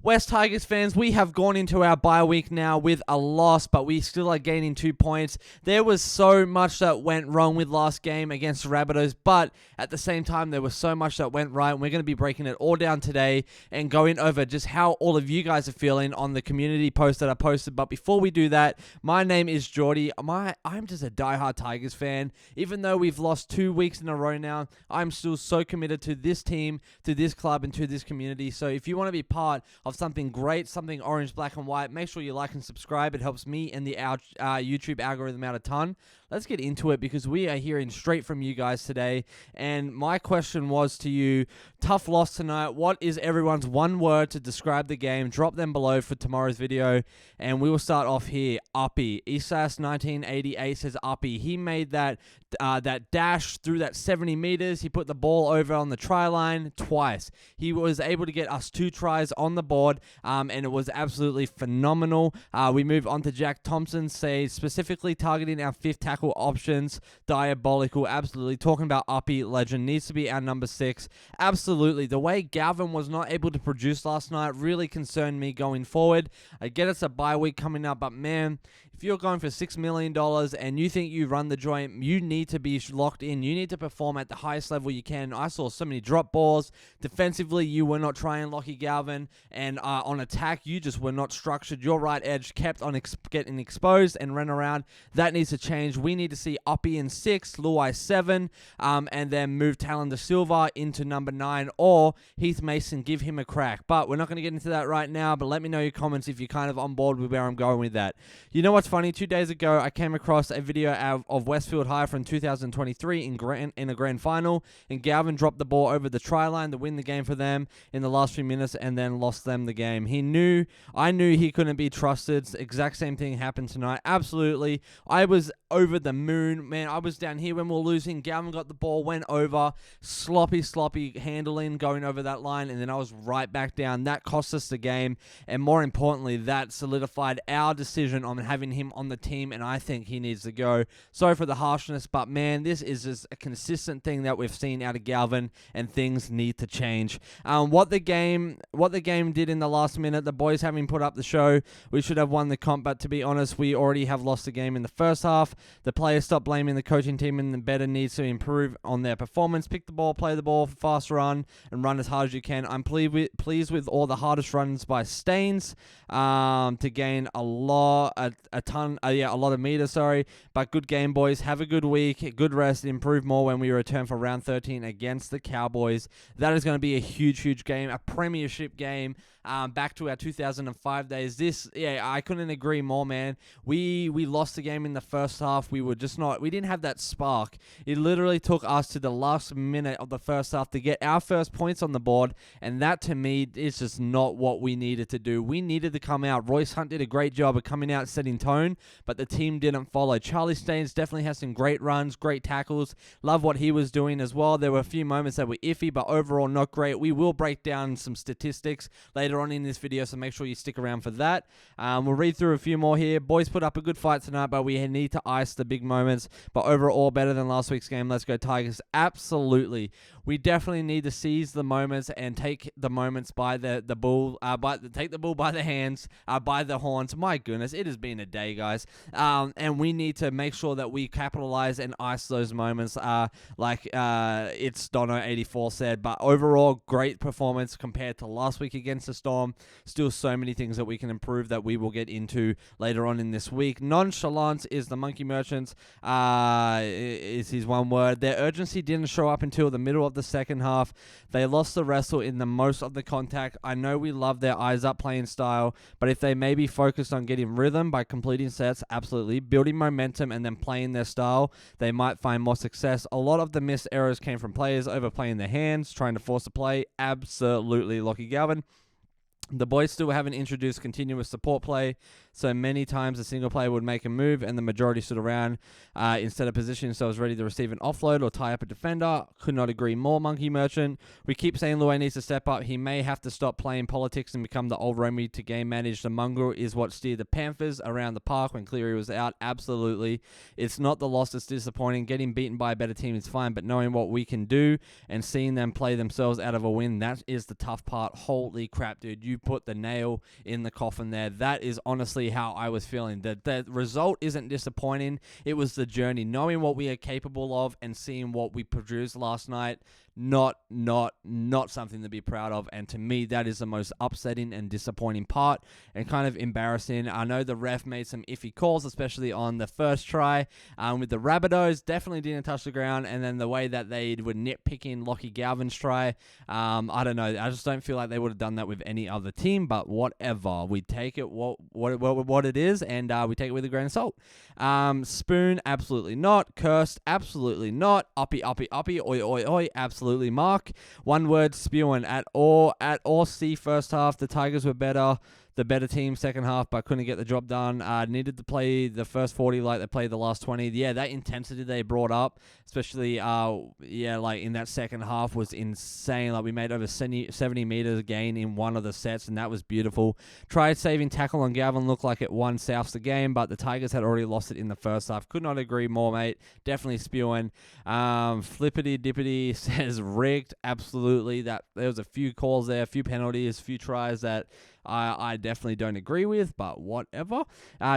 West Tigers fans, we have gone into our bye week now with a loss, but we still are gaining 2 points. There was so much that went wrong with last game against Rabbitohs, but at the same time, there was so much that went right. And we're going to be breaking it all down today and going over just how all of you guys are feeling on the community post that I posted. But before we do that, my name is Geordie. I'm just a diehard Tigers fan. Even though we've lost 2 weeks in a row now, I'm still so committed to this team, to this club, and to this community. So if you want to be part of something great, something orange, black, and white, make sure you like and subscribe. It helps me and the YouTube algorithm out a ton. Let's get into it because we are hearing straight from you guys today. And my question was to you, tough loss tonight. What is everyone's one word to describe the game? Drop them below for tomorrow's video. And we will start off here. Uppy. Isas 1988 says Uppy. He made that dash through that 70 meters. He put the ball over on the try line twice. He was able to get us 2 tries on the board, and it was absolutely phenomenal. We move on to Jack Thompson, say specifically targeting our 5th tackle options. Diabolical. Absolutely. Talking about Uppy, legend. Needs to be our number 6. Absolutely. The way Galvin was not able to produce last night really concerned me going forward. I get it's a bye week coming up, but man, if you're going for $6 million and you think you run the joint, you need to be locked in. You need to perform at the highest level you can. I saw so many drop balls. Defensively, you were not trying Lachlan Galvin. And on attack, you just were not structured. Your right edge kept on getting exposed and ran around. That needs to change. We need to see Uppy in 6, Luai 7, and then move Talon De Silva into number 9, or Heath Mason, give him a crack. But we're not going to get into that right now, but let me know your comments if you're kind of on board with where I'm going with that. You know what's funny? 2 days ago, I came across a video of Westfield High from 2023 in a grand final, and Galvin dropped the ball over the try line to win the game for them in the last few minutes and then lost them the game. I knew he couldn't be trusted. Exact same thing happened tonight. Absolutely. I was over the moon. Man, I was down here when we were losing. Galvin got the ball, went over, sloppy handling, going over that line, and then I was right back down. That cost us the game, and more importantly, that solidified our decision on having him on the team, and I think he needs to go. Sorry for the harshness, but man, this is just a consistent thing that we've seen out of Galvin, and things need to change. What the game did in the last minute, the boys having put up the show, we should have won the comp, but to be honest, we already have lost the game in the first half. The players stop blaming the coaching team, and the better needs to improve on their performance. Pick the ball, play the ball, fast run, and run as hard as you can. I'm pleased with all the hardest runs by Staines to gain a lot of meters, but good game, boys. Have a good week, good rest, improve more when we return for round 13 against the Cowboys. That is going to be a huge game, a premiership game, back to our 2005 days. I couldn't agree more, man. We lost the game in the first half. We didn't have that spark. It literally took us to the last minute of the first half to get our first points on the board, and that to me is just not what we needed to do. We needed to come out. Royce Hunt did a great job of coming out, setting tone, but the team didn't follow. Charlie Staines definitely has some great runs, great tackles. Love what he was doing as well. There were a few moments that were iffy, but overall not great. We will break down some statistics later on in this video, so make sure you stick around for that. We'll read through a few more here. Boys put up a good fight tonight, but we need to ice the big moments. But overall, better than last week's game. Let's go Tigers. Absolutely. We definitely need to seize the moments and take the moments by the bull, take the bull by the hands, by the horns. My goodness, it has been a day, guys. And we need to make sure that we capitalize and ice those moments, like it's Dono84 said. But overall, great performance compared to last week against the Storm. Still so many things that we can improve that we will get into later on in this week. Nonchalance is the Monkey Merchants, is his one word. Their urgency didn't show up until the middle of the second half. They lost the wrestle in the most of the contact. I know we love their eyes up playing style, but if they maybe focused on getting rhythm by completing sets, absolutely, building momentum and then playing their style, they might find more success. A lot of the missed errors came from players overplaying their hands, trying to force a play. Absolutely, Lachlan Galvin. The boys still haven't introduced continuous support play, so many times a single player would make a move and the majority stood around instead of positioning themselves ready to receive an offload or tie up a defender. Could not agree more, Monkey Merchant. We keep saying Luai needs to step up. He may have to stop playing politics and become the old Romy to game manage. The mongrel is what steered the Panthers around the park when Cleary was out. Absolutely. It's not the loss that's disappointing. Getting beaten by a better team is fine, but knowing what we can do and seeing them play themselves out of a win, that is the tough part. Holy crap, dude. You you put the nail in the coffin there. That is honestly how I was feeling. The result isn't disappointing. It was the journey, knowing what we are capable of and seeing what we produced last night. Not something to be proud of, and to me that is the most upsetting and disappointing part, and kind of embarrassing. I know the ref made some iffy calls, especially on the first try with the Rabbitohs. Definitely didn't touch the ground, and then the way that they were nitpicking Lachlan Galvin's try, I don't know. I just don't feel like they would have done that with any other team. But whatever, we take it what it is, and we take it with a grain of salt. Spoon, absolutely not. Cursed, absolutely not. Uppy, oi, oi, oi, absolutely. Mark. One word, spewing at all. C first half. The Tigers were better. The better team second half, but couldn't get the job done. Needed to play the first 40 like they played the last 20. Yeah, that intensity they brought up, especially like in that second half, was insane. Like we made over 70 meters gain in one of the sets, and that was beautiful. Tried saving tackle on Galvin, looked like it won Souths the game, but the Tigers had already lost it in the first half. Could not agree more, mate. Definitely spewing. Flippity Dippity says rigged. Absolutely. That there was a few calls there, a few penalties, a few tries that I definitely don't agree with, but whatever.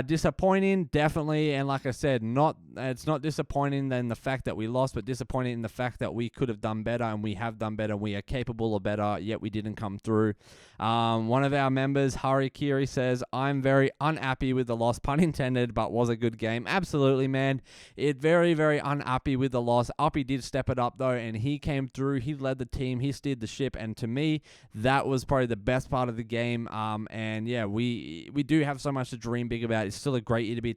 Disappointing, definitely, and like I said, it's not disappointing in the fact that we lost, but disappointing in the fact that we could have done better, and we have done better. We are capable of better, yet we didn't come through. One of our members, Harikiri, says, I'm very unhappy with the loss, pun intended, but was a good game. Absolutely, man. Very, very unhappy with the loss. Uppy did step it up, though, and he came through. He led the team. He steered the ship, and to me, that was probably the best part of the game. And yeah, we do have so much to dream big about. It's still a great year to be a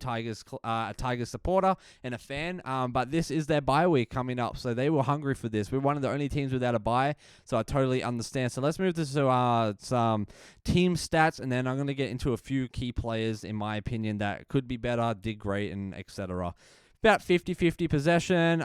Tigers supporter and a fan. But this is their bye week coming up, so they were hungry for this. We're one of the only teams without a bye, so I totally understand. So let's move to some team stats, and then I'm going to get into a few key players, in my opinion, that could be better, did great, and etc. About 50-50 possession.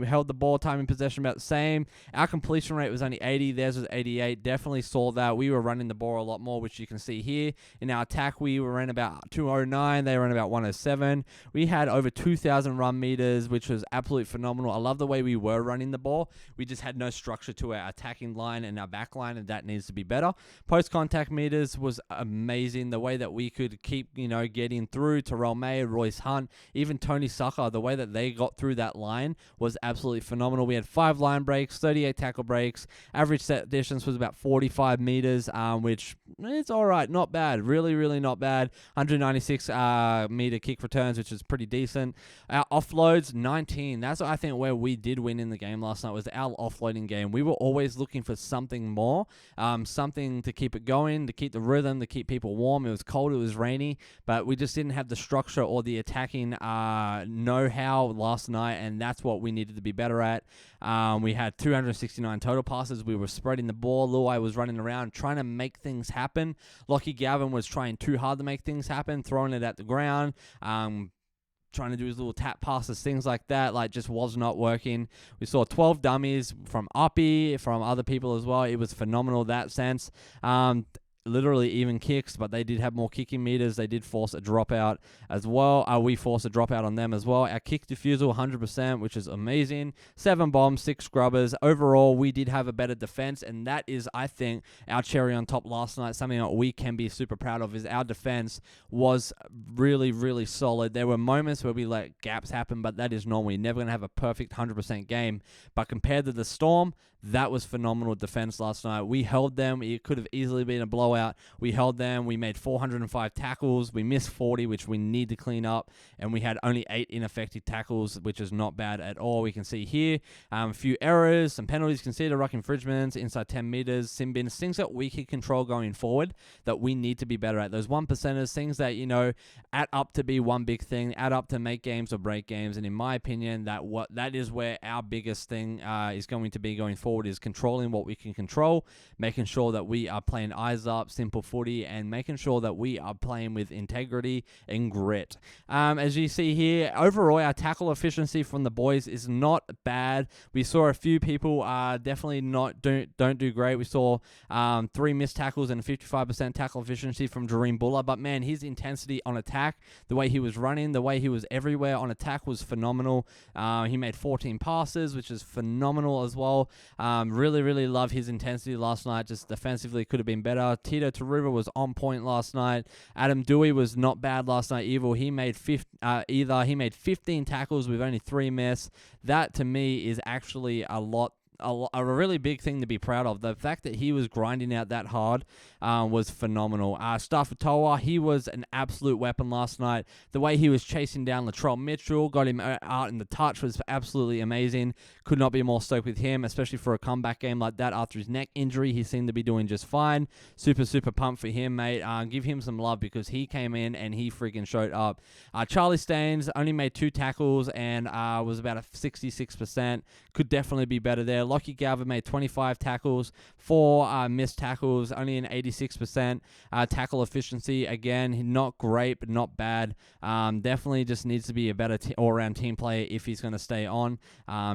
Held the ball, time in possession about the same. Our completion rate was only 80. Theirs was 88. Definitely saw that. We were running the ball a lot more, which you can see here. In our attack, we were in about 209. They were in about 107. We had over 2,000 run meters, which was absolutely phenomenal. I love the way we were running the ball. We just had no structure to our attacking line and our back line, and that needs to be better. Post-contact meters was amazing. The way that we could keep, getting through Terrell May, Royce Hunt, even Tony Sucker. The way that they got through that line was absolutely phenomenal. We had 5 line breaks, 38 tackle breaks. Average set distance was about 45 meters, which it's all right, not bad. Really, really not bad. 196 meter kick returns, which is pretty decent. Our offloads, 19. That's I think where we did win in the game last night, was our offloading game. We were always looking for something more, something to keep it going, to keep the rhythm, to keep people warm. It was cold, it was rainy, but we just didn't have the structure or the attacking know-how last night, and that's what we needed to be better at. We had 269 total passes. We were spreading the ball. Luai was running around trying to make things happen. Lachlan Galvin was trying too hard to make things happen, throwing it at the ground, trying to do his little tap passes, things like that, just was not working. We saw 12 dummies from Uppy, from other people as well. It was phenomenal in that sense. Literally even kicks, but they did have more kicking meters. They did force a dropout as well. We forced a dropout on them as well. Our kick defusal, 100%, which is amazing. 7 bombs, 6 scrubbers. Overall, we did have a better defense, and that is, I think, our cherry on top last night. Something that we can be super proud of is our defense was really, really solid. There were moments where we let gaps happen, but that is normal. You're never going to have a perfect 100% game. But compared to the Storm, that was phenomenal defense last night. We held them. It could have easily been a blowout. We held them. We made 405 tackles. We missed 40, which we need to clean up. And we had only 8 ineffective tackles, which is not bad at all. We can see here a few errors, some penalties considered, ruck infringements, inside 10 meters, sin bins, things that we can control going forward that we need to be better at. Those 1%ers, things that, add up to be one big thing, add up to make games or break games. And in my opinion, that is where our biggest thing is going to be going forward, is controlling what we can control, making sure that we are playing eyes up, simple footy, and making sure that we are playing with integrity and grit. As you see here, overall, our tackle efficiency from the boys is not bad. We saw a few people definitely don't do great. We saw 3 missed tackles and a 55% tackle efficiency from Jareem Buller, but man, his intensity on attack, the way he was running, the way he was everywhere on attack was phenomenal. He made 14 passes, which is phenomenal as well. Really love his intensity last night. Just defensively could have been better. Tito Taruva was on point last night. Adam Dewey was not bad last night either. He made 15 tackles with only 3 missed. That to me is actually a really big thing to be proud of. The fact that he was grinding out that hard was phenomenal. Staffatoa, he was an absolute weapon last night. The way he was chasing down Latrell Mitchell, got him out in the touch, was absolutely amazing. Could not be more stoked with him, especially for a comeback game like that after his neck injury. He seemed to be doing just fine. Super pumped for him, mate. Give him some love because he came in and he freaking showed up. Charlie Staines only made 2 tackles and was about a 66%. Could definitely be better there. Lachlan Galvin made 25 tackles, 4 missed tackles, only an 86% tackle efficiency. Again, not great, but not bad. Definitely just needs to be a better all-around team player if he's going to stay on,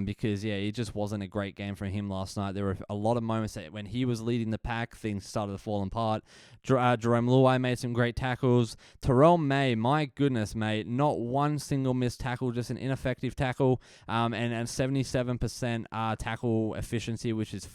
because, yeah, it just wasn't a great game for him last night. There were a lot of moments that when he was leading the pack, things started to fall apart. Jerome Luai made some great tackles. Terrell May, my goodness, mate, not one single missed tackle, just an ineffective tackle, and 77% tackle efficiency, which is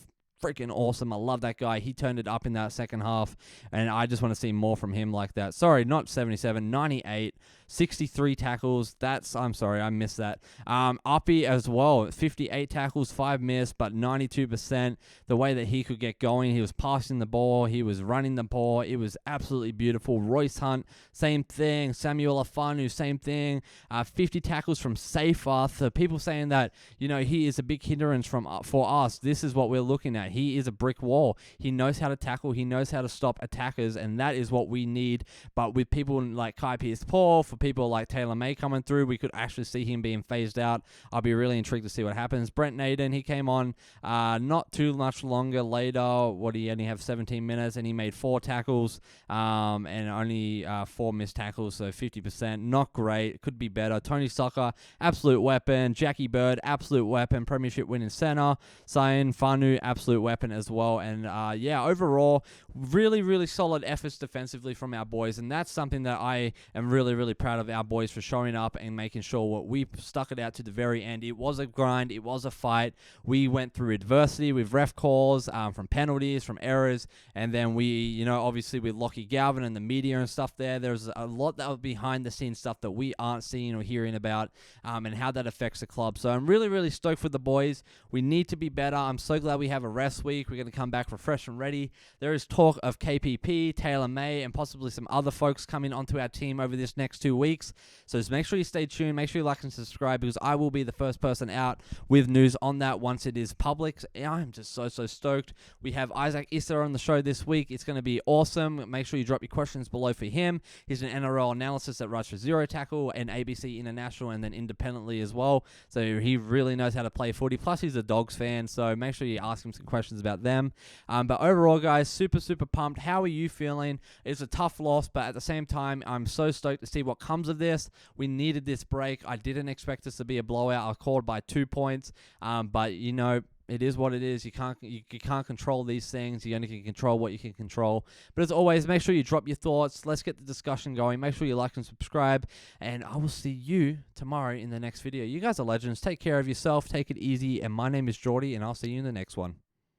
freaking awesome. I love that guy. He turned it up in that second half, and I just want to see more from him like that. Sorry, not 77, 98, 63 tackles. I'm sorry, I missed that. Uppy as well, 58 tackles, 5 missed, but 92%. The way that he could get going, he was passing the ball, he was running the ball. It was absolutely beautiful. Royce Hunt, same thing. Samuel Afanu, same thing. 50 tackles from Safer. So people saying that, he is a big hindrance for us. This is what we're looking at. He is a brick wall. He knows how to tackle. He knows how to stop attackers, and that is what we need. But with people like Kai Pearce-Paul, for people like Taylor May coming through, we could actually see him being phased out. I'll be really intrigued to see what happens. Brent Naden, he came on not too much longer later. He only have 17 minutes, and he made 4 tackles and only 4 missed tackles, so 50%. Not great. Could be better. Tony Soccer, absolute weapon. Jackie Bird, absolute weapon. Premiership winning center. Cyan Fanu, absolute weapon as well. And overall, really solid efforts defensively from our boys, and that's something that I am really proud of our boys for showing up and making sure we stuck it out to the very end. It was a grind. It was a fight. We went through adversity with ref calls, from penalties, from errors, and then we, obviously with Lachlan Galvin and the media and stuff there's a lot that was behind the scenes stuff that we aren't seeing or hearing about, and how that affects the club. So I'm really stoked for the boys. We need to be better. I'm so glad we have a rest week. We're going to come back refreshed and ready. There is talk of KPP, Taylor May, and possibly some other folks coming onto our team over this next 2 weeks. So just make sure you stay tuned. Make sure you like and subscribe, because I will be the first person out with news on that once it is public. I'm just so stoked. We have Isaac Issa on the show this week. It's going to be awesome. Make sure you drop your questions below for him. He's an NRL analyst that writes for Zero Tackle and ABC International, and then independently as well. So he really knows how to play footy. Plus, he's a Dogs fan, so make sure you ask him some questions about them. But overall, guys, super pumped. How are you feeling? It's a tough loss, but at the same time, I'm so stoked to see what comes of this. We needed this break. I didn't expect this to be a blowout. I called by 2 points, but it is what it is. You can't control these things. You only can control what you can control. But as always, make sure you drop your thoughts. Let's get the discussion going. Make sure you like and subscribe. And I will see you tomorrow in the next video. You guys are legends. Take care of yourself. Take it easy. And my name is Jordy, and I'll see you in the next one.